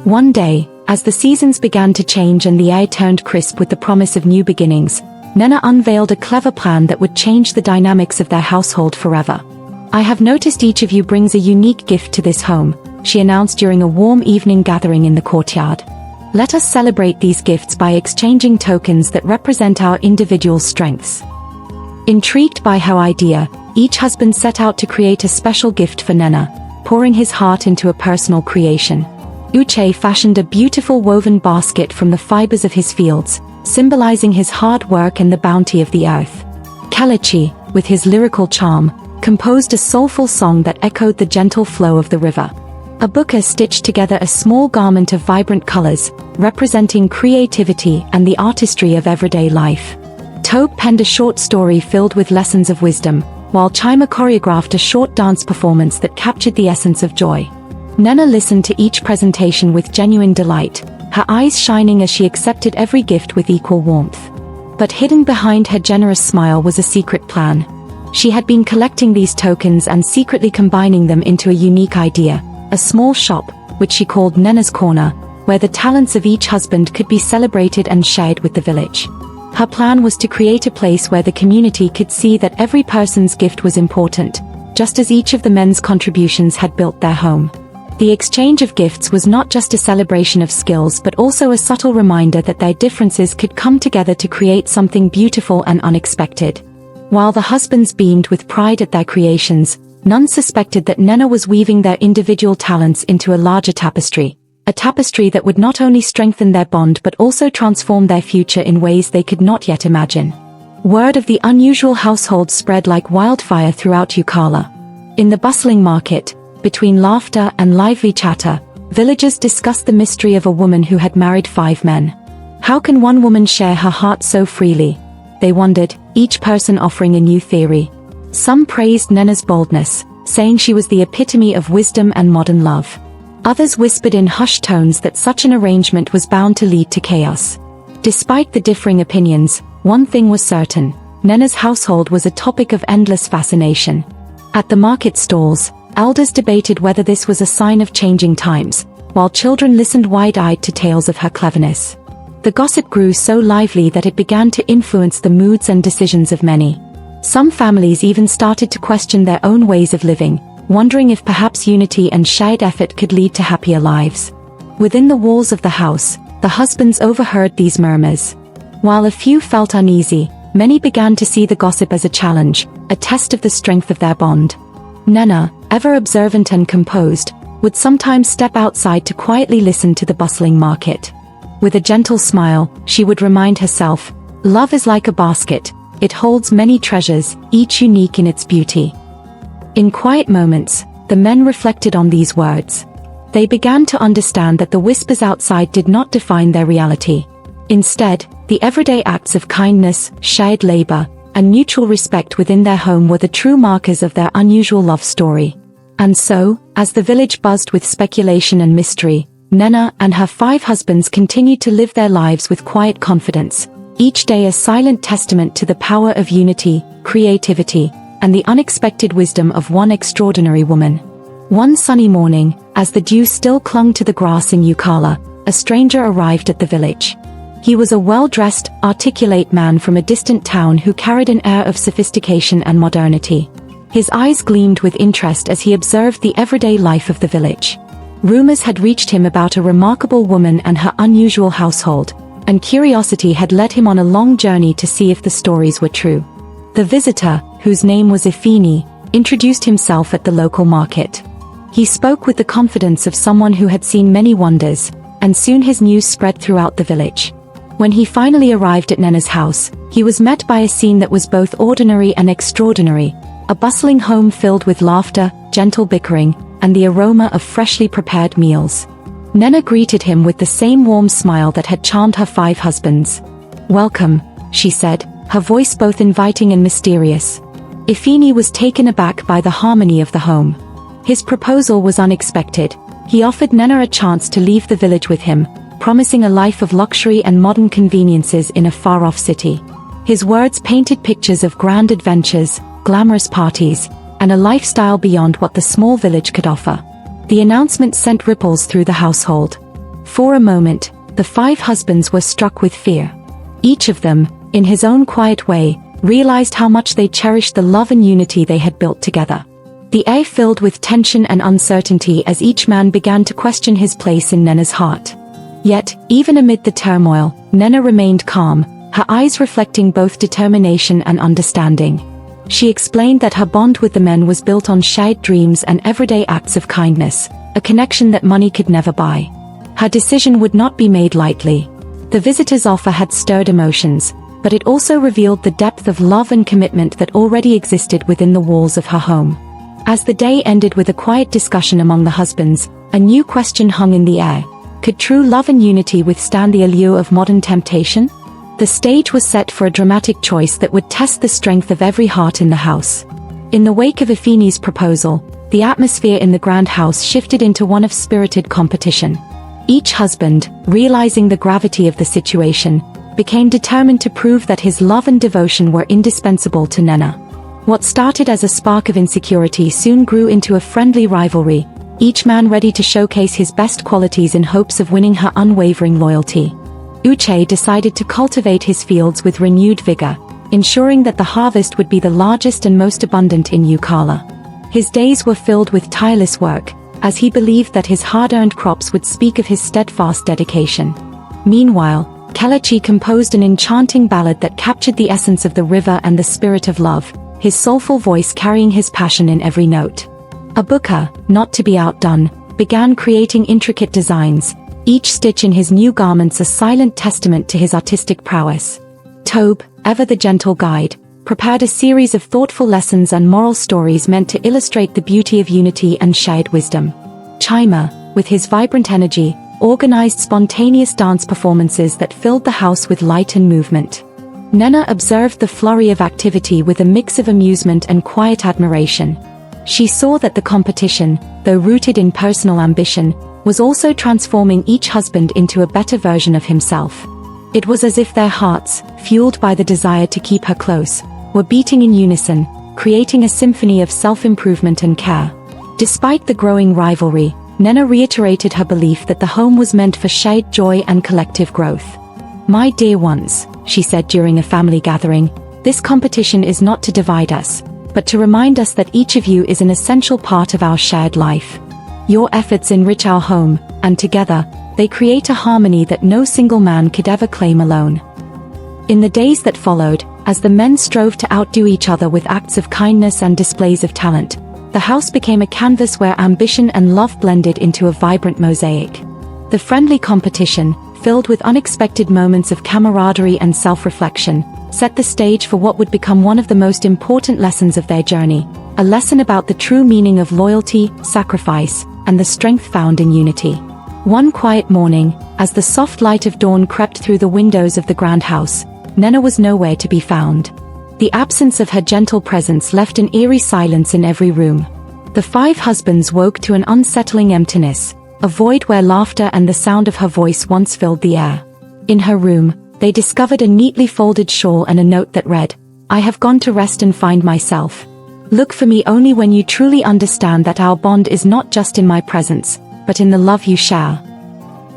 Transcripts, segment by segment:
One day, as the seasons began to change and the air turned crisp with the promise of new beginnings, Nena unveiled a clever plan that would change the dynamics of their household forever. "I have noticed each of you brings a unique gift to this home," she announced during a warm evening gathering in the courtyard. "Let us celebrate these gifts by exchanging tokens that represent our individual strengths." Intrigued by her idea, each husband set out to create a special gift for Nena, pouring his heart into a personal creation. Uche fashioned a beautiful woven basket from the fibers of his fields, symbolizing his hard work and the bounty of the earth. Kelechi, with his lyrical charm, composed a soulful song that echoed the gentle flow of the river. Abuka stitched together a small garment of vibrant colors, representing creativity and the artistry of everyday life. Tobe penned a short story filled with lessons of wisdom, while Chima choreographed a short dance performance that captured the essence of joy. Nena listened to each presentation with genuine delight, her eyes shining as she accepted every gift with equal warmth. But hidden behind her generous smile was a secret plan. She had been collecting these tokens and secretly combining them into a unique idea, a small shop, which she called Nena's Corner, where the talents of each husband could be celebrated and shared with the village. Her plan was to create a place where the community could see that every person's gift was important, just as each of the men's contributions had built their home. The exchange of gifts was not just a celebration of skills but also a subtle reminder that their differences could come together to create something beautiful and unexpected. While the husbands beamed with pride at their creations, none suspected that Nena was weaving their individual talents into a larger tapestry, a tapestry that would not only strengthen their bond but also transform their future in ways they could not yet imagine. Word of the unusual household spread like wildfire throughout Yukala. In the bustling market, between laughter and lively chatter, villagers discussed the mystery of a woman who had married 5 men. How can one woman share her heart so freely? They wondered, each person offering a new theory. Some praised Nena's boldness, saying she was the epitome of wisdom and modern love. Others whispered in hushed tones that such an arrangement was bound to lead to chaos. Despite the differing opinions, one thing was certain: Nena's household was a topic of endless fascination. At the market stalls, elders debated whether this was a sign of changing times, while children listened wide-eyed to tales of her cleverness. The gossip grew so lively that it began to influence the moods and decisions of many. Some families even started to question their own ways of living, wondering if perhaps unity and shared effort could lead to happier lives. Within the walls of the house, the husbands overheard these murmurs. While a few felt uneasy, many began to see the gossip as a challenge, a test of the strength of their bond. Nena, ever observant and composed, would sometimes step outside to quietly listen to the bustling market. With a gentle smile, she would remind herself, "Love is like a basket. It holds many treasures, each unique in its beauty." In quiet moments, the men reflected on these words. They began to understand that the whispers outside did not define their reality. Instead, the everyday acts of kindness, shared labor, and mutual respect within their home were the true markers of their unusual love story. And so, as the village buzzed with speculation and mystery, Nena and her 5 husbands continued to live their lives with quiet confidence, each day a silent testament to the power of unity, creativity, and the unexpected wisdom of one extraordinary woman. One sunny morning, as the dew still clung to the grass in Yukala, a stranger arrived at the village. He was a well-dressed, articulate man from a distant town who carried an air of sophistication and modernity. His eyes gleamed with interest as he observed the everyday life of the village. Rumors had reached him about a remarkable woman and her unusual household, and curiosity had led him on a long journey to see if the stories were true. The visitor, whose name was Ifini, introduced himself at the local market. He spoke with the confidence of someone who had seen many wonders, and soon his news spread throughout the village. When he finally arrived at Nena's house, he was met by a scene that was both ordinary and extraordinary, a bustling home filled with laughter, gentle bickering, and the aroma of freshly prepared meals. Nena greeted him with the same warm smile that had charmed her 5 husbands. "Welcome," she said, her voice both inviting and mysterious. Ifini was taken aback by the harmony of the home. His proposal was unexpected. He offered Nena a chance to leave the village with him, promising a life of luxury and modern conveniences in a far-off city. His words painted pictures of grand adventures, glamorous parties, and a lifestyle beyond what the small village could offer. The announcement sent ripples through the household. For a moment, the 5 husbands were struck with fear. Each of them, in his own quiet way, realized how much they cherished the love and unity they had built together. The air filled with tension and uncertainty as each man began to question his place in Nena's heart. Yet, even amid the turmoil, Nena remained calm, her eyes reflecting both determination and understanding. She explained that her bond with the men was built on shared dreams and everyday acts of kindness, a connection that money could never buy. Her decision would not be made lightly. The visitor's offer had stirred emotions, but it also revealed the depth of love and commitment that already existed within the walls of her home. As the day ended with a quiet discussion among the husbands, a new question hung in the air. Could true love and unity withstand the allure of modern temptation? The stage was set for a dramatic choice that would test the strength of every heart in the house. In the wake of Ifeanyi's proposal, the atmosphere in the grand house shifted into one of spirited competition. Each husband, realizing the gravity of the situation, became determined to prove that his love and devotion were indispensable to Nena. What started as a spark of insecurity soon grew into a friendly rivalry, each man ready to showcase his best qualities in hopes of winning her unwavering loyalty. Uche decided to cultivate his fields with renewed vigor, ensuring that the harvest would be the largest and most abundant in Yukala. His days were filled with tireless work, as he believed that his hard-earned crops would speak of his steadfast dedication. Meanwhile, Kelechi composed an enchanting ballad that captured the essence of the river and the spirit of love, his soulful voice carrying his passion in every note. Abuka, not to be outdone, began creating intricate designs, each stitch in his new garments a silent testament to his artistic prowess. Tobe, ever the gentle guide, prepared a series of thoughtful lessons and moral stories meant to illustrate the beauty of unity and shared wisdom. Chima, with his vibrant energy, organized spontaneous dance performances that filled the house with light and movement. Nena observed the flurry of activity with a mix of amusement and quiet admiration. She saw that the competition, though rooted in personal ambition, was also transforming each husband into a better version of himself. It was as if their hearts, fueled by the desire to keep her close, were beating in unison, creating a symphony of self-improvement and care. Despite the growing rivalry, Nena reiterated her belief that the home was meant for shared joy and collective growth. "My dear ones," she said during a family gathering, "this competition is not to divide us, but to remind us that each of you is an essential part of our shared life. Your efforts enrich our home, and together, they create a harmony that no single man could ever claim alone." In the days that followed, as the men strove to outdo each other with acts of kindness and displays of talent, the house became a canvas where ambition and love blended into a vibrant mosaic. The friendly competition, filled with unexpected moments of camaraderie and self-reflection, set the stage for what would become one of the most important lessons of their journey, a lesson about the true meaning of loyalty, sacrifice, and the strength found in unity. One quiet morning, as the soft light of dawn crept through the windows of the grand house, Nena was nowhere to be found. The absence of her gentle presence left an eerie silence in every room. The 5 husbands woke to an unsettling emptiness, a void where laughter and the sound of her voice once filled the air. In her room, they discovered a neatly folded shawl and a note that read, "I have gone to rest and find myself. Look for me only when you truly understand that our bond is not just in my presence, but in the love you share."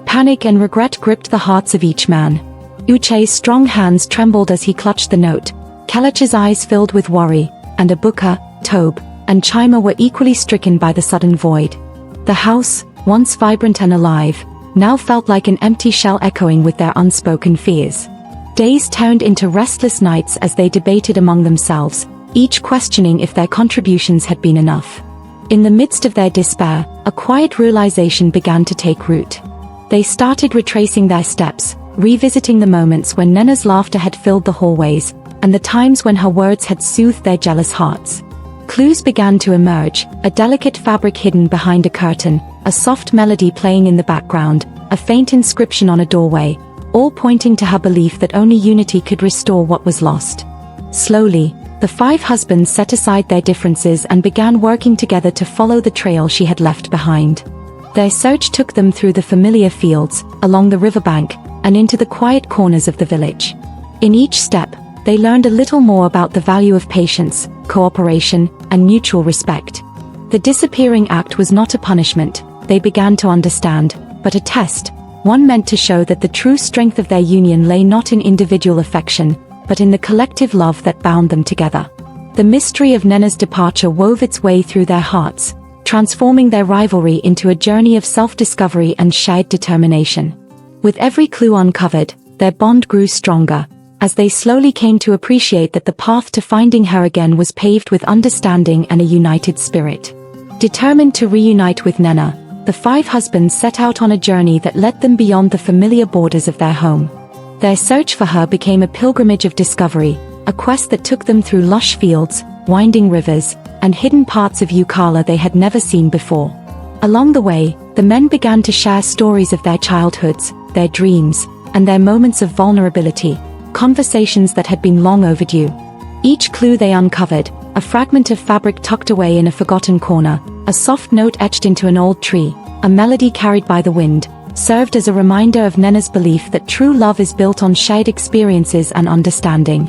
Panic and regret gripped the hearts of each man. Uche's strong hands trembled as he clutched the note, Kelechi's eyes filled with worry, and Abuka, Tobe, and Chima were equally stricken by the sudden void. The house, once vibrant and alive, now felt like an empty shell echoing with their unspoken fears. Days turned into restless nights as they debated among themselves, each questioning if their contributions had been enough. In the midst of their despair, a quiet realization began to take root. They started retracing their steps, revisiting the moments when Nena's laughter had filled the hallways, and the times when her words had soothed their jealous hearts. Clues began to emerge, a delicate fabric hidden behind a curtain, a soft melody playing in the background, a faint inscription on a doorway, all pointing to her belief that only unity could restore what was lost. Slowly, the 5 husbands set aside their differences and began working together to follow the trail she had left behind. Their search took them through the familiar fields, along the riverbank, and into the quiet corners of the village. In each step, they learned a little more about the value of patience, cooperation, and mutual respect. The disappearing act was not a punishment, they began to understand, but a test, one meant to show that the true strength of their union lay not in individual affection, but in the collective love that bound them together. The mystery of Nena's departure wove its way through their hearts, transforming their rivalry into a journey of self-discovery and shared determination. With every clue uncovered, their bond grew stronger, as they slowly came to appreciate that the path to finding her again was paved with understanding and a united spirit. Determined to reunite with Nena, the 5 husbands set out on a journey that led them beyond the familiar borders of their home. Their search for her became a pilgrimage of discovery, a quest that took them through lush fields, winding rivers, and hidden parts of Yukala they had never seen before. Along the way, the men began to share stories of their childhoods, their dreams, and their moments of vulnerability, conversations that had been long overdue. Each clue they uncovered, a fragment of fabric tucked away in a forgotten corner, a soft note etched into an old tree, a melody carried by the wind, served as a reminder of Nena's belief that true love is built on shared experiences and understanding.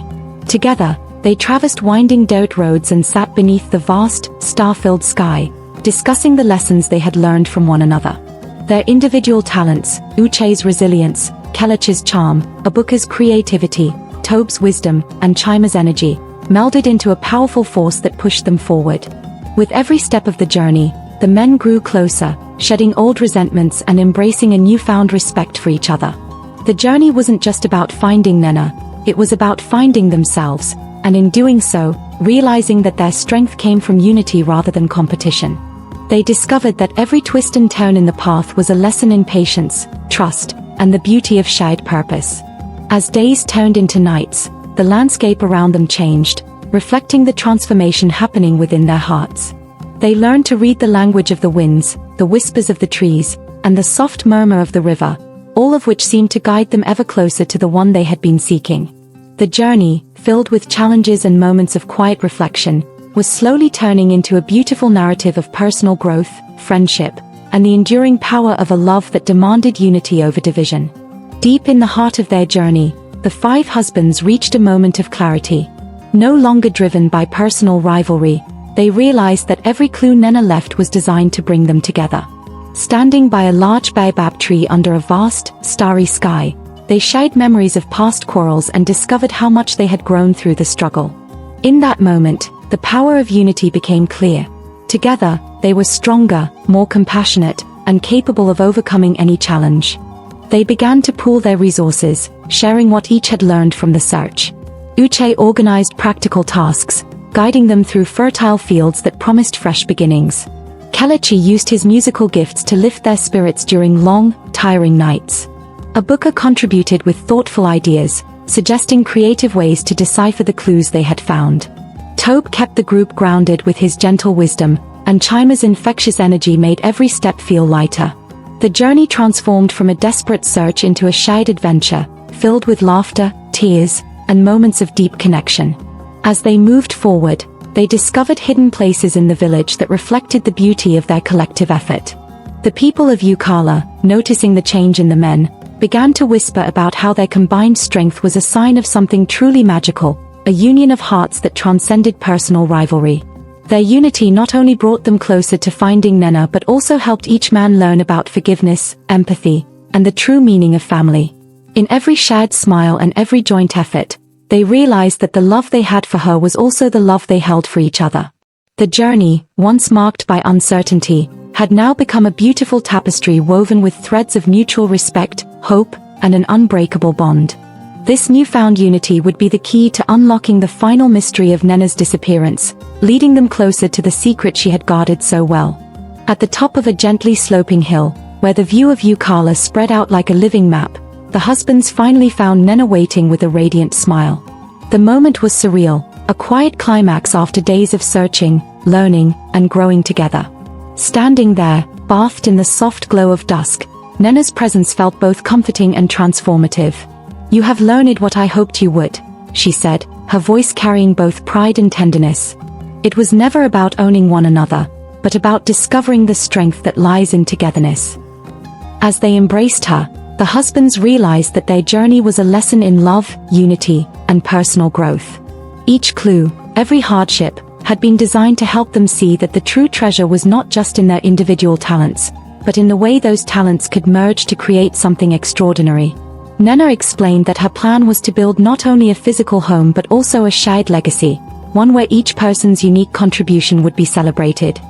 Together, they traversed winding dirt roads and sat beneath the vast, star-filled sky, discussing the lessons they had learned from one another. Their individual talents, Uche's resilience, Kelech's charm, Abuka's creativity, Tobe's wisdom, and Chima's energy, melded into a powerful force that pushed them forward. With every step of the journey, the men grew closer, shedding old resentments and embracing a newfound respect for each other. The journey wasn't just about finding Nena, it was about finding themselves, and in doing so, realizing that their strength came from unity rather than competition. They discovered that every twist and turn in the path was a lesson in patience, trust, and the beauty of shared purpose. As days turned into nights, the landscape around them changed, reflecting the transformation happening within their hearts. They learned to read the language of the winds, the whispers of the trees, and the soft murmur of the river, all of which seemed to guide them ever closer to the one they had been seeking. The journey, filled with challenges and moments of quiet reflection, was slowly turning into a beautiful narrative of personal growth, friendship, and the enduring power of a love that demanded unity over division. Deep in the heart of their journey, the 5 husbands reached a moment of clarity. No longer driven by personal rivalry, they realized that every clue Nena left was designed to bring them together. Standing by a large baobab tree under a vast, starry sky, they shared memories of past quarrels and discovered how much they had grown through the struggle. In that moment, the power of unity became clear. Together, they were stronger, more compassionate, and capable of overcoming any challenge. They began to pool their resources, sharing what each had learned from the search. Uche organized practical tasks, guiding them through fertile fields that promised fresh beginnings. Kelechi used his musical gifts to lift their spirits during long, tiring nights. Abuka contributed with thoughtful ideas, suggesting creative ways to decipher the clues they had found. Tobe kept the group grounded with his gentle wisdom, and Chima's infectious energy made every step feel lighter. The journey transformed from a desperate search into a shared adventure, filled with laughter, tears, and moments of deep connection. As they moved forward, they discovered hidden places in the village that reflected the beauty of their collective effort. The people of Yukala, noticing the change in the men, began to whisper about how their combined strength was a sign of something truly magical, a union of hearts that transcended personal rivalry. Their unity not only brought them closer to finding Nena but also helped each man learn about forgiveness, empathy, and the true meaning of family. In every shared smile and every joint effort, they realized that the love they had for her was also the love they held for each other. The journey, once marked by uncertainty, had now become a beautiful tapestry woven with threads of mutual respect, hope, and an unbreakable bond. This newfound unity would be the key to unlocking the final mystery of Nena's disappearance, leading them closer to the secret she had guarded so well. At the top of a gently sloping hill, where the view of Yukala spread out like a living map, the husbands finally found Nena waiting with a radiant smile. The moment was surreal, a quiet climax after days of searching, learning, and growing together. Standing there, bathed in the soft glow of dusk, Nena's presence felt both comforting and transformative. "You have learned what I hoped you would," she said, her voice carrying both pride and tenderness. It was never about owning one another, but about discovering the strength that lies in togetherness. As they embraced her, the husbands realized that their journey was a lesson in love, unity, and personal growth. Each clue, every hardship, had been designed to help them see that the true treasure was not just in their individual talents, but in the way those talents could merge to create something extraordinary. Nena explained that her plan was to build not only a physical home but also a shared legacy, one where each person's unique contribution would be celebrated.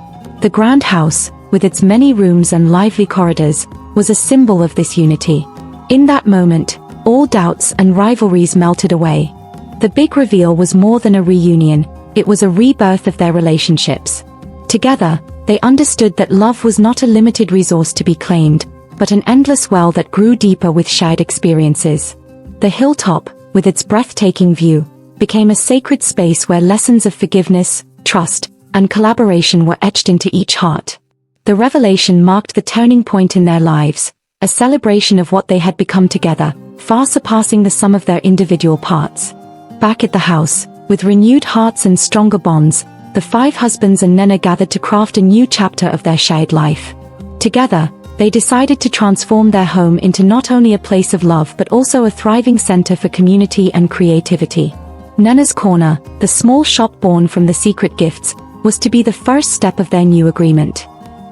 The grand house, with its many rooms and lively corridors, was a symbol of this unity. In that moment, all doubts and rivalries melted away. The big reveal was more than a reunion, it was a rebirth of their relationships. Together, they understood that love was not a limited resource to be claimed, but an endless well that grew deeper with shared experiences. The hilltop, with its breathtaking view, became a sacred space where lessons of forgiveness, trust, and collaboration were etched into each heart. The revelation marked the turning point in their lives, a celebration of what they had become together, far surpassing the sum of their individual parts. Back at the house, with renewed hearts and stronger bonds, the 5 husbands and Nena gathered to craft a new chapter of their shared life. Together, they decided to transform their home into not only a place of love but also a thriving center for community and creativity. Nena's Corner, the small shop born from the secret gifts, was to be the first step of their new agreement.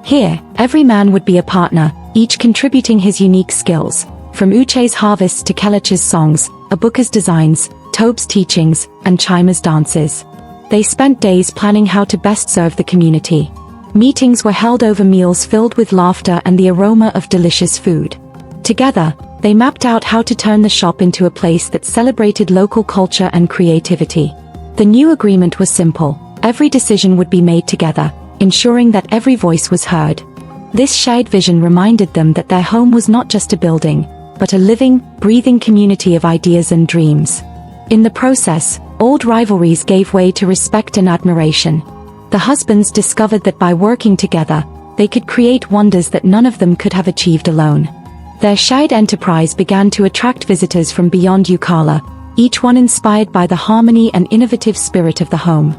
Here, every man would be a partner, each contributing his unique skills, from Uche's harvests to Kelech's songs, Abuka's designs, Tobe's teachings, and Chima's dances. They spent days planning how to best serve the community. Meetings were held over meals filled with laughter and the aroma of delicious food. Together, they mapped out how to turn the shop into a place that celebrated local culture and creativity. The new agreement was simple: every decision would be made together, ensuring that every voice was heard. This shared vision reminded them that their home was not just a building, but a living, breathing community of ideas and dreams. In the process, old rivalries gave way to respect and admiration. The husbands discovered that by working together, they could create wonders that none of them could have achieved alone. Their shared enterprise began to attract visitors from beyond Yukala, each one inspired by the harmony and innovative spirit of the home.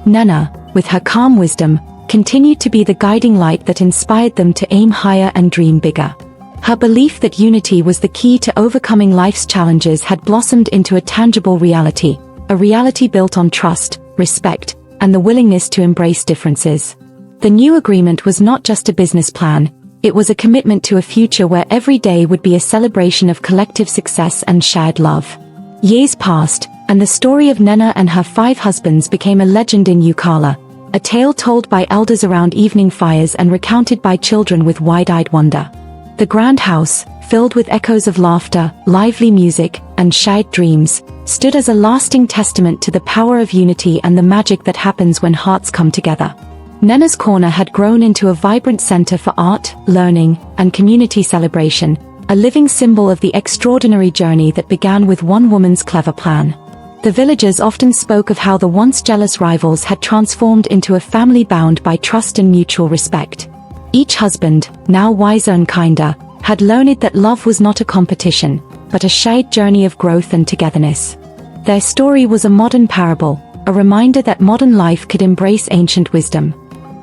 Nena, with her calm wisdom, continued to be the guiding light that inspired them to aim higher and dream bigger. Her belief that unity was the key to overcoming life's challenges had blossomed into a tangible reality, a reality built on trust, respect, and the willingness to embrace differences. The new agreement was not just a business plan, it was a commitment to a future where every day would be a celebration of collective success and shared love. Years passed, and the story of Nena and her 5 husbands became a legend in Yukala, a tale told by elders around evening fires and recounted by children with wide-eyed wonder. The grand house, filled with echoes of laughter, lively music, and shared dreams, stood as a lasting testament to the power of unity and the magic that happens when hearts come together. Nena's Corner had grown into a vibrant center for art, learning, and community celebration, a living symbol of the extraordinary journey that began with one woman's clever plan. The villagers often spoke of how the once jealous rivals had transformed into a family bound by trust and mutual respect. Each husband, now wiser and kinder, had learned that love was not a competition, but a shared journey of growth and togetherness. Their story was a modern parable, a reminder that modern life could embrace ancient wisdom.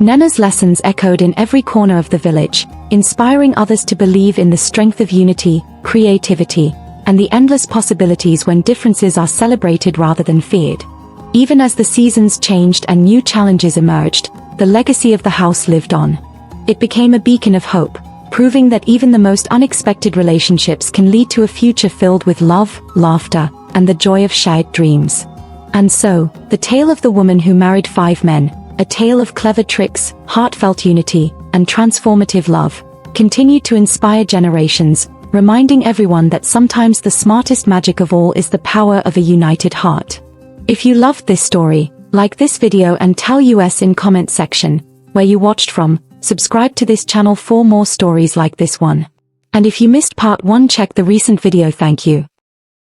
Nena's lessons echoed in every corner of the village, inspiring others to believe in the strength of unity, creativity, and the endless possibilities when differences are celebrated rather than feared. Even as the seasons changed and new challenges emerged, the legacy of the house lived on. It became a beacon of hope, proving that even the most unexpected relationships can lead to a future filled with love, laughter, and the joy of shared dreams. And so, the tale of the woman who married 5 men, a tale of clever tricks, heartfelt unity, and transformative love, continued to inspire generations, reminding everyone that sometimes the smartest magic of all is the power of a united heart. If you loved this story, like this video and tell us in comment section where you watched from. Subscribe to this channel for more stories like this one. And if you missed part 1, check the recent video. Thank you.